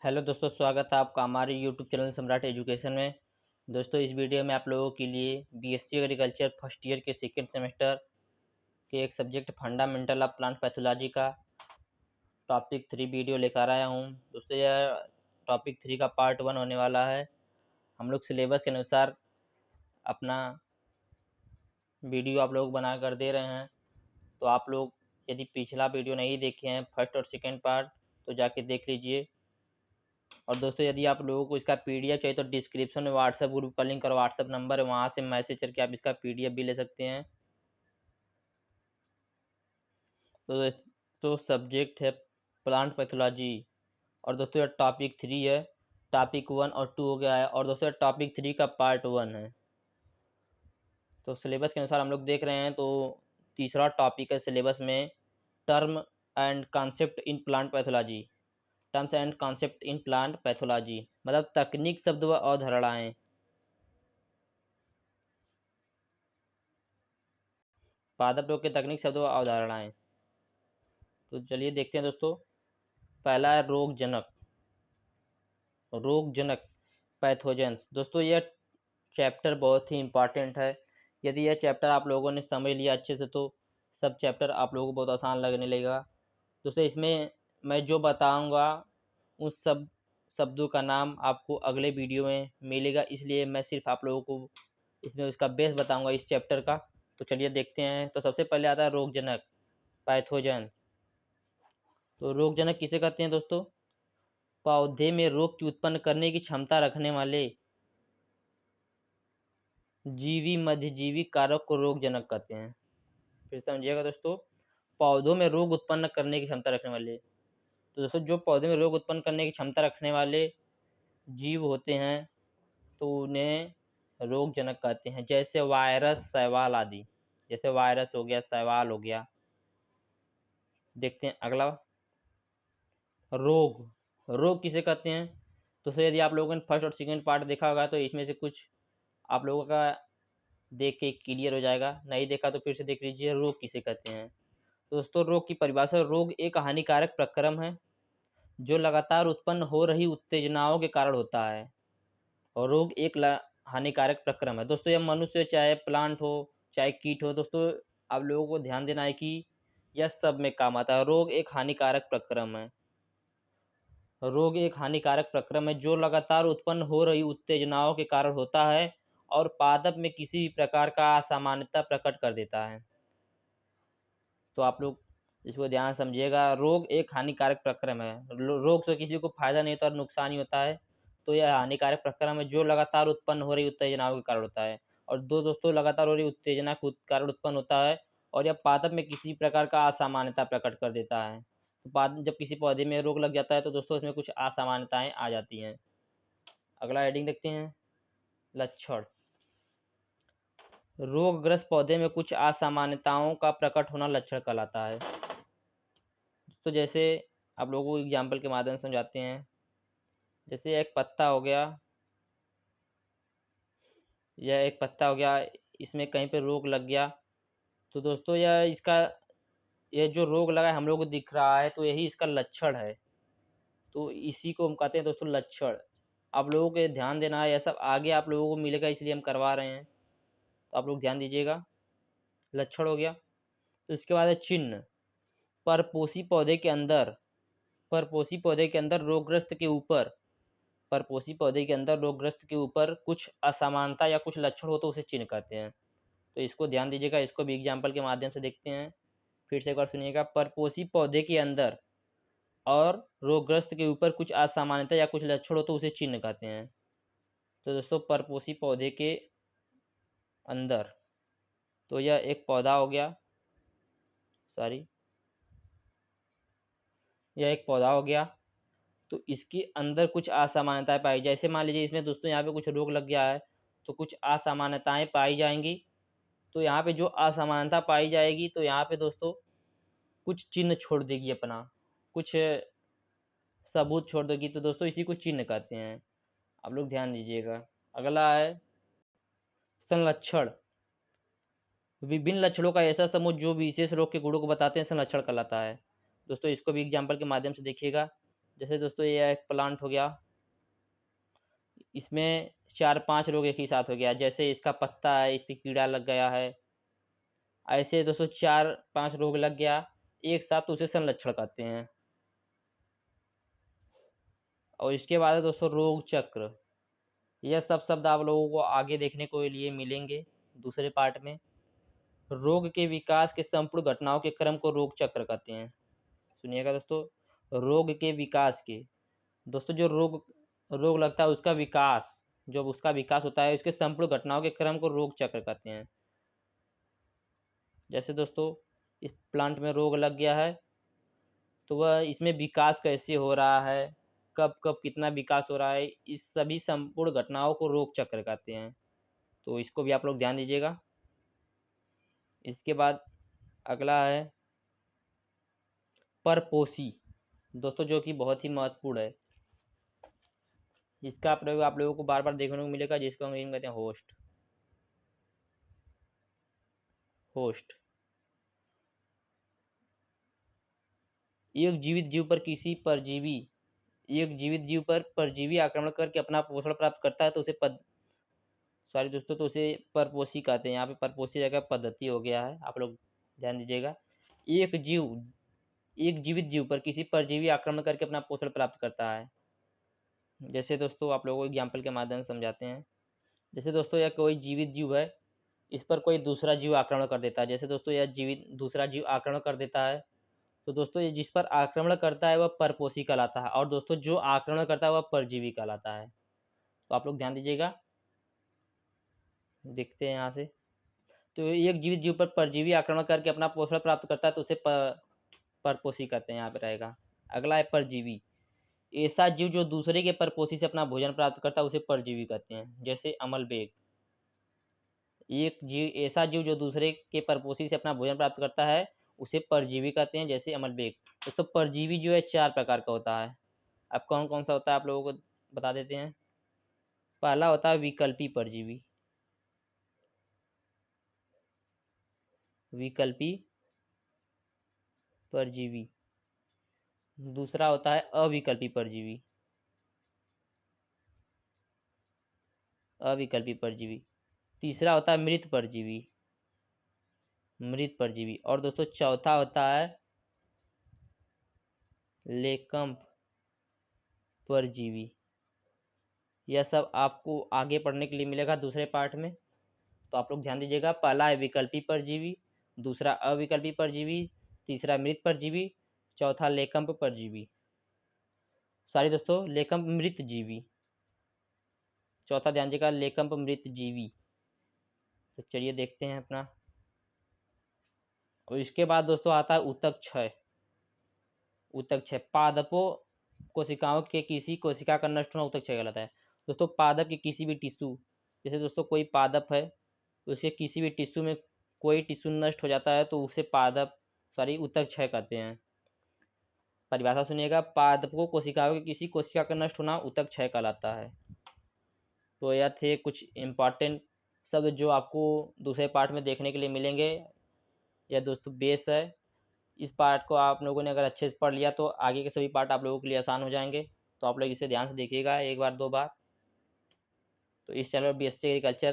Hello दोस्तों, स्वागत है आपका हमारे यूट्यूब चैनल सम्राट एजुकेशन में। दोस्तों, इस वीडियो में आप लोगों के लिए बीएससी एग्रीकल्चर फर्स्ट ईयर के सेकेंड सेमेस्टर के एक subject fundamental of plant pathology का टॉपिक 3 वीडियो लेकर आया हूं। दोस्तों, यह टॉपिक 3 का पार्ट 1 होने वाला है। हम लोग सिलेबस के अनुसार अपना वीडियो आप लोग बना कर दे रहे हैं। तो आप लोग यदि पिछला वीडियो नहीं देखे हैं, फर्स्ट और सेकेंड पार्ट, तो जाके देख लीजिए। और दोस्तों, यदि आप लोगों को इसका पीडीएफ चाहिए तो डिस्क्रिप्शन में व्हाट्सएप ग्रुप का लिंक और व्हाट्सएप नंबर है, वहाँ से मैसेज करके आप इसका पीडीएफ भी ले सकते हैं। तो सब्जेक्ट है प्लांट पैथोलॉजी। और दोस्तों, यह टॉपिक 3 है। टॉपिक 1 और 2 हो गया है, और दोस्तों टॉपिक 3 का पार्ट 1 है। तो सिलेबस के अनुसार हम लोग देख रहे हैं, तो तीसरा टॉपिक है सिलेबस में term and concept in plant pathology. Terms and concept in plant pathology मतलब तकनीक, शब्द व अवधारणाएं। पादप रोग के तकनीक, शब्द व अवधारणाएं। तो चलिए देखते हैं दोस्तों। पहला है रोगजनक पैथोजेंस। दोस्तों, यह चैप्टर बहुत ही इम्पॉर्टेंट है। यदि यह चैप्टर आप लोगों ने समझ लिया अच्छे से तो सब चैप्टर आप लोगों को बहुत आसान लगने लगेगा। दोस्तों, इसमें मैं जो बताऊंगा उस सब शब्दों का नाम आपको अगले वीडियो में मिलेगा, इसलिए मैं सिर्फ आप लोगों को इसमें उसका बेस बताऊंगा इस चैप्टर का। तो चलिए देखते हैं। तो सबसे पहले आता है रोगजनक पैथोजेंस। तो रोगजनक किसे कहते हैं दोस्तों? पौधे में रोग की उत्पन्न करने की क्षमता रखने वाले जीवी मध्यजीवी कारक को रोगजनक कहते हैं। फिर समझिएगा दोस्तों, पौधों में रोग उत्पन्न करने की क्षमता रखने वाले। तो दोस्तों, जो पौधे में रोग उत्पन्न करने की क्षमता रखने वाले जीव होते हैं तो उन्हें रोगजनक कहते हैं। जैसे वायरस, शैवाल आदि। जैसे वायरस हो गया, शैवाल हो गया। देखते हैं अगला। रोग किसे कहते हैं? तो सर, यदि आप लोगों ने फर्स्ट और सेकंड पार्ट देखा होगा तो इसमें से कुछ आप लोगों का देख के क्लियर हो जाएगा। नहीं देखा तो फिर से देख लीजिए, रोग किसे कहते हैं। तो दोस्तों, रोग की परिभाषा: रोग एक हानिकारक प्रक्रम है जो लगातार उत्पन्न हो रही उत्तेजनाओं के कारण होता है। और रोग एक हानिकारक प्रक्रम है। दोस्तों, यह मनुष्य चाहे प्लांट हो चाहे कीट हो, दोस्तों आप लोगों को ध्यान देना है कि यह सब में काम आता है। रोग एक हानिकारक प्रक्रम है। रोग एक हानिकारक प्रक्रम है जो लगातार उत्पन्न हो रही उत्तेजनाओं के कारण होता है और पादप में किसी भी प्रकार का असामान्यता प्रकट कर देता है। तो आप लोग इसको ध्यान समझिएगा। रोग एक हानिकारक प्रक्रम है। रोग से किसी को फायदा नहीं होता और नुकसान ही होता है। तो यह हानिकारक प्रक्रम है जो लगातार उत्पन्न हो रही उत्तेजनाओं के कारण होता है। और दोस्तों, लगातार हो रही उत्तेजना के कारण उत्पन्न होता है और यह पादप में किसी प्रकार का असामान्यता प्रकट कर देता है। तो जब किसी पौधे में रोग लग जाता है तो दोस्तों इसमें कुछ असामान्यताएं आ जाती हैं। अगला हेडिंग देखते हैं, लक्षण। रोगग्रस्त पौधे में कुछ असामान्यताओं का प्रकट होना लक्षण कहलाता है। तो जैसे आप लोगों को एग्जाम्पल के माध्यम से समझाते हैं। जैसे एक पत्ता हो गया, इसमें कहीं पे रोग लग गया। तो दोस्तों, यह जो रोग लगा है हम लोग को दिख रहा है, तो यही इसका लक्षण है। तो इसी को हम कहते हैं दोस्तों लक्षण। आप लोगों को ध्यान देना है, यह सब आगे आप लोगों को मिलेगा इसलिए हम करवा रहे हैं। तो आप लोग ध्यान दीजिएगा। लक्षण हो गया। तो इसके बाद है चिन्ह। परपोषी पौधे के अंदर रोगग्रस्त के ऊपर कुछ असमानता या कुछ लक्षण हो तो उसे चिन्ह कहते हैं। तो इसको ध्यान दीजिएगा। इसको भी एग्जाम्पल के माध्यम से देखते हैं। फिर से एक बार सुनिएगा। परपोषी पौधे के अंदर और रोगग्रस्त के ऊपर कुछ असामान्यता या कुछ लक्षण हो तो उसे चिन्ह कहते हैं। तो दोस्तों, परपोषी पौधे के अंदर, तो यह एक पौधा हो गया, तो इसके अंदर कुछ असामान्यताएं पाई। जैसे मान लीजिए इसमें दोस्तों यहाँ पे कुछ रोग लग गया है तो कुछ असामान्यताएं पाई जाएंगी। तो यहाँ पे जो असमानता पाई जाएगी तो यहाँ पे दोस्तों कुछ चिन्ह छोड़ देगी, अपना कुछ सबूत छोड़ देगी। तो दोस्तों इसी को चिन्ह कहते हैं। आप लोग ध्यान दीजिएगा। अगला है संलक्षण। विभिन्न लक्षणों का ऐसा समूह जो विशेष रोग के गुणों को बताते हैं संलक्षण कहलाता है। दोस्तों, इसको भी एग्जाम्पल के माध्यम से देखिएगा। जैसे दोस्तों ये एक प्लांट हो गया, इसमें 4-5 रोग एक ही साथ हो गया। जैसे इसका पत्ता है, इस पे कीड़ा लग गया है, ऐसे दोस्तों 4-5 रोग लग गया एक साथ, तो उसे संलक्षण कहते हैं। और इसके बाद है दोस्तों रोग चक्र। यह सब शब्द आप लोगों को आगे देखने को लिए मिलेंगे दूसरे पार्ट में। रोग के विकास के संपूर्ण घटनाओं के क्रम को रोग चक्र कहते हैं। सुनिएगा दोस्तों, रोग के विकास के, दोस्तों जो रोग रोग लगता है उसका विकास, जब उसका विकास होता है उसके संपूर्ण घटनाओं के क्रम को रोग चक्र कहते हैं। जैसे दोस्तों इस प्लांट में रोग लग गया है, तो वह इसमें विकास कैसे हो रहा है, कब कब कितना विकास हो रहा है, इस सभी संपूर्ण घटनाओं को रोग चक्र कहते हैं। तो इसको भी आप लोग ध्यान दीजिएगा। इसके बाद अगला है परपोषी, दोस्तों जो कि बहुत ही महत्वपूर्ण है। इसका प्रयोग आप लोगों को बार बार देखने को मिलेगा, जिसको अंग्रेजी में कहते हैं होस्ट। होस्ट एक जीवित जीव पर किसी परजीवी एक जीवित जीव पर परजीवी आक्रमण करके अपना पोषण प्राप्त करता है तो उसे सॉरी दोस्तों, तो उसे परपोषी कहते हैं। यहाँ पे परपोषी जगह पद्धति हो गया है, आप लोग ध्यान दीजिएगा। एक जीवित जीव पर किसी परजीवी आक्रमण करके अपना पोषण प्राप्त करता है। जैसे दोस्तों आप लोगों को एग्जाम्पल के माध्यम से समझाते हैं। जैसे दोस्तों यह कोई जीवित जीव है, इस पर कोई दूसरा जीव आक्रमण कर देता है। जैसे दोस्तों यह जीवित दूसरा जीव आक्रमण कर देता है, तो दोस्तों ये जिस पर आक्रमण करता है वह परपोषी कहलाता है, और दोस्तों जो आक्रमण करता है वह परजीवी कहलाता है। तो आप लोग ध्यान दीजिएगा, देखते हैं यहाँ से। तो एक जीवित जीव पर परजीवी आक्रमण करके अपना पोषण प्राप्त करता है तो उसे परपोषी कहते हैं, यहाँ पे रहेगा। अगला है परजीवी, ऐसा जीव जो दूसरे के परपोषी से अपना भोजन प्राप्त करता है उसे परजीवी कहते हैं। जैसे अमलबेग, एक जीव ऐसा जीव जो दूसरे के परपोषी से अपना भोजन प्राप्त करता है उसे परजीवी कहते हैं, जैसे अमलबेग। दोस्तों परजीवी जो है 4 प्रकार का होता है। अब कौन कौन सा होता है आप लोगों को बता देते हैं। पहला होता है विकल्पी परजीवी, विकल्पी परजीवी। दूसरा होता है अविकल्पी परजीवी, अविकल्पी परजीवी। तीसरा होता है मृत परजीवी, मृत परजीवी। और दोस्तों चौथा होता है लेकम्प परजीवी। यह सब आपको आगे पढ़ने के लिए मिलेगा दूसरे पार्ट में, तो आप लोग ध्यान दीजिएगा। पहला है विकल्पी परजीवी, दूसरा अविकल्पी परजीवी, तीसरा मृत परजीवी, चौथा लेकम्प परजीवी। सॉरी दोस्तों, लेकम्प मृत जीवी, चौथा ध्यान दीजिएगा लेकम्प मृत जीवी। तो चलिए देखते हैं अपना। और इसके बाद दोस्तों आता है ऊतक क्षय। ऊतक क्षय पादपों कोशिकाओं के किसी कोशिका का नष्ट होना ऊतक क्षय कहलाता है। दोस्तों पादप के किसी भी टिश्यू, जैसे दोस्तों कोई पादप है, उसके किसी भी टिश्यू में कोई टिश्यू नष्ट हो जाता है तो उसे पादप सॉरी ऊतक क्षय कहते हैं। परिभाषा सुनिएगा, पादपों कोशिकाओं के किसी कोशिका का नष्ट होना ऊतक क्षय कहलाता है। तो यह थे कुछ इम्पॉर्टेंट शब्द जो आपको दूसरे पार्ट में देखने के लिए मिलेंगे। यह दोस्तों बेस है। इस पार्ट को आप लोगों ने अगर अच्छे से पढ़ लिया तो आगे के सभी पार्ट आप लोगों के लिए आसान हो जाएंगे। तो आप लोग इसे ध्यान से देखिएगा एक बार 2 बार। तो इस चैनल पर BSc एग्रीकल्चर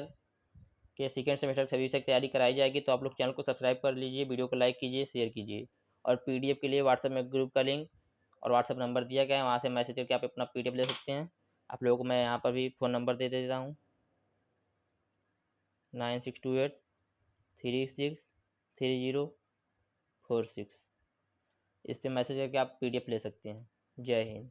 के सेकेंड सेमेस्टर की सभी विषय की तैयारी कराई जाएगी। तो आप लोग चैनल को सब्सक्राइब कर लीजिए, वीडियो को लाइक कीजिए, शेयर कीजिए। और PDF के लिए व्हाट्सएप में ग्रुप का लिंक और व्हाट्सएप नंबर दिया गया है, वहाँ से मैसेज करके आप अपना PDF ले सकते हैं। आप लोगों को मैं यहाँ पर भी फ़ोन नंबर दे देता हूँ 9628363046। इस पर मैसेज करके आप PDF ले सकते हैं। जय हिंद।